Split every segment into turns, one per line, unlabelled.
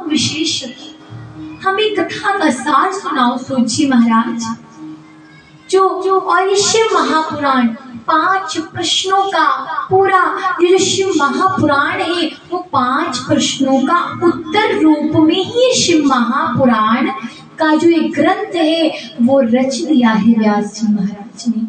विशेष हमें कथा का सार सुनाओ सूत महाराज। जो और ये शिव महापुराण 5 प्रश्नों का पूरा ये जो शिव महापुराण है वो 5 प्रश्नों का उत्तर रूप में ही शिव महापुराण का जो एक ग्रंथ है वो रच दिया है व्यास जी महाराज ने।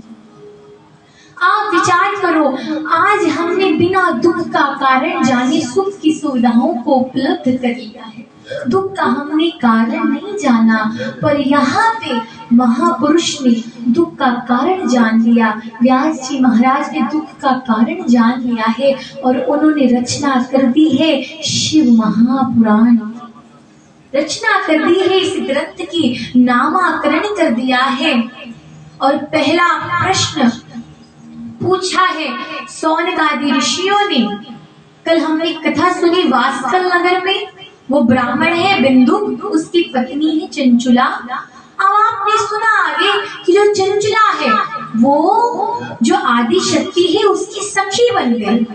आप विचार करो, आज हमने बिना दुख का कारण जाने सुख की सुविधाओं को उपलब्ध कर लिया है। दुख का हमने कारण नहीं जाना, पर यहाँ पे महापुरुष ने दुख का कारण जान लिया। व्यास जी महाराज ने दुख का कारण जान लिया है और उन्होंने रचना कर दी है शिव महापुराण। रचना कर दी है, इस ग्रंथ की नामाकरण कर दिया है। और पहला प्रश्न पूछा है सौनकादि ऋषियों ने। कल हमने कथा सुनी वात्सल नगर में, वो ब्राह्मण है बिंदु, उसकी पत्नी है चंचुला। अब आपने सुना आगे कि जो चंचुला है वो जो आदि शक्ति है उसकी सखी बन गई।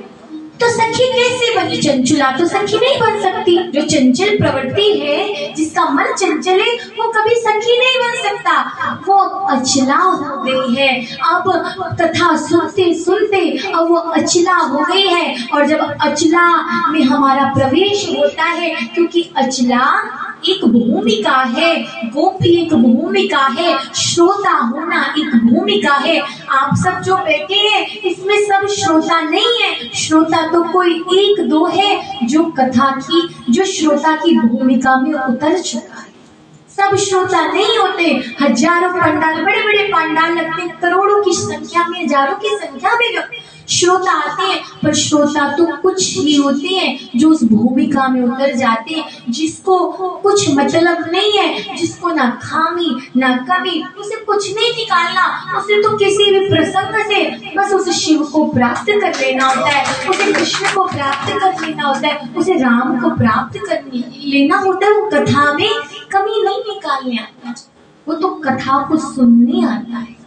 तो सखी कैसे बनी? चंचुला तो सखी नहीं बन सकती। जो चंचल प्रवृत्ति है, जिसका मन चंचल है, वो कभी सखी नहीं बन सकता। वो अचला हो गई है। अब कथा सुनते सुनते अब वो अचला हो गई है। और जब अचला में हमारा प्रवेश होता है, क्योंकि अचला एक भूमिका है, गोपी एक भूमिका है, श्रोता होना एक भूमिका है। आप सब जो बैठे हैं इसमें सब श्रोता नहीं है। श्रोता तो कोई 1-2 है जो कथा की, जो श्रोता की भूमिका में उतर चुका है। सब श्रोता नहीं होते। हजारों पंडाल, बड़े बड़े पंडाल लगते हैं, करोड़ों की संख्या में, हजारों की संख्या में श्रोता आते हैं, पर श्रोता तो कुछ ही होते हैं जो उस भूमिका में उतर जाते हैं, जिसको कुछ मतलब नहीं है, जिसको ना खामी ना कमी, उसे कुछ नहीं निकालना। उसे तो किसी भी प्रसंग से बस उसे शिव को प्राप्त कर लेना होता है, उसे कृष्ण को प्राप्त कर लेना होता है, उसे राम को प्राप्त कर लेना होता है। वो कथा में कमी नहीं निकालने आता, वो तो कथा को सुनने आता है,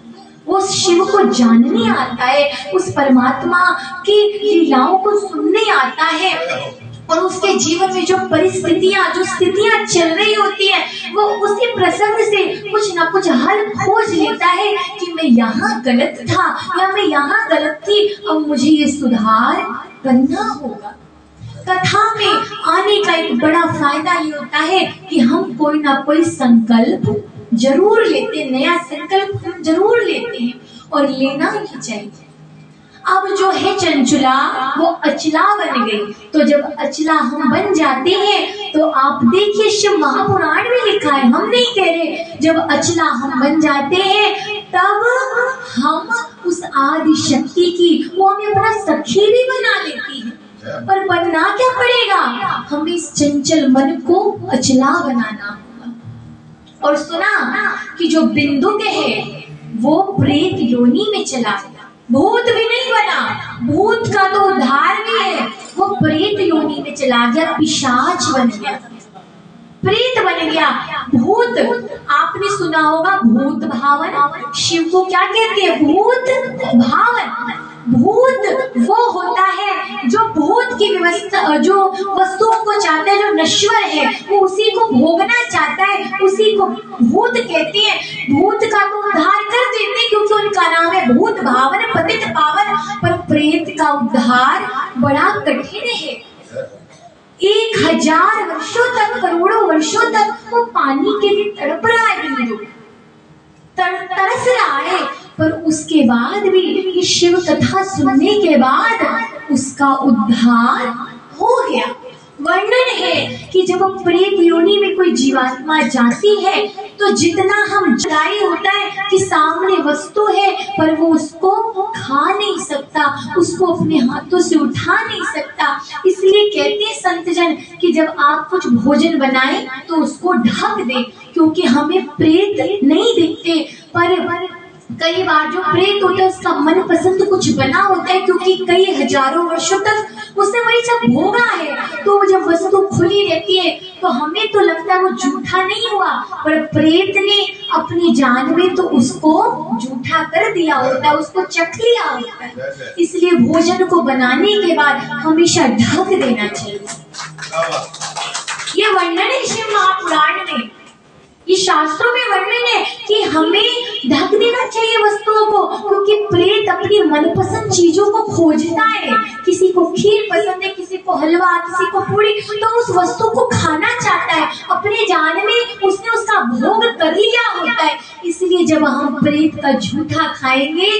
वो शिव को जानने आता है, उस परमात्मा की लीलाओं को सुनने आता है। और उसके जीवन में जो परिस्थितियां, जो स्थितियां चल रही होती है, वो उसी प्रसंग से कुछ ना कुछ हल खोज लेता है कि मैं यहाँ गलत था या मैं यहाँ गलत थी, अब मुझे ये सुधार करना होगा। कथा में आने का एक बड़ा फायदा ये होता है कि हम कोई ना कोई संकल्प जरूर लेते, नया संकल्प हम जरूर लेते हैं और लेना ही चाहिए। अब जो है चंचुला वो अचला बन गई। तो जब अचला हम बन जाते हैं तो आप देखिए शिव महापुराण में लिखा है, हम नहीं कह रहे, जब अचला हम बन जाते हैं तब हम उस आदि शक्ति की, वो हमें अपना सखी भी बना लेती है। पर बनना क्या पड़ेगा? हमें इस चंचल मन को अचला बनाना। और सुना कि जो बिंदु के है वो प्रेत योनि में चला गया, भूत भी नहीं बना, भूत का तो उद्धार भी है, वो प्रेत योनि में चला गया, पिशाच बन गया, प्रेत बन गया। भूत आपने सुना होगा, भूत भावन। शिव को क्या कहते हैं? भूत भावन। भूत वो होता है जो भूत की व्यवस्था, जो वस्तुओं को चाहता है, जो नश्वर है, वो उसी को भोगना चाहता है, उसी को भूत कहते हैं। भूत का तो उद्धार कर देते हैं क्योंकि उनका नाम है भूत भावन, पतित पावन। पर प्रेत का उद्धार बड़ा कठिन है। 1000 वर्षों तक, करोड़ों वर्षों तक वो पानी के लिए तड़प रहा है, बिंदु तरस रहा है। पर उसके बाद भी ये शिव कथा सुनने के बाद उसका उद्धार हो गया। वर्णन है कि जब प्रेत योनि में कोई जीवात्मा जाती है तो जितना हम जगाई होता है कि सामने वस्तु है पर वो उसको खा नहीं सकता, उसको अपने हाथों से उठा नहीं सकता। इसलिए कहते हैं संतजन कि जब आप कुछ भोजन बनाएं तो उसको ढक दें, क्योंकि हमें प्रेत नहीं दिखते, पर कई बार जो प्रेत होता है उसका मन पसंद कुछ बना होता है, क्योंकि कई हजारों वर्षों तक उसने वही सब भोगा है। तो जब वस्तु खुली रहती है तो हमें तो लगता है वो झूठा नहीं हुआ, पर प्रेत ने अपनी जान में तो उसको झूठा कर दिया होता है, उसको चख लिया होता है। इसलिए भोजन को बनाने के बाद हमेशा ढक देना चाहिए। ये वर्णन है शिव महापुराण में, ये शास्त्रों में वर्णन है कि हमें ढक देना चाहिए वस्तुओं को, क्योंकि प्रेत अपनी मनपसंद चीजों को खोजता है। किसी को खीर पसंद है, किसी को हलवा, किसी को पूरी, तो उस वस्तु को खाना चाहता है। अपने जान में उसने उसका भोग कर लिया होता है। इसलिए जब हम प्रेत का झूठा खाएंगे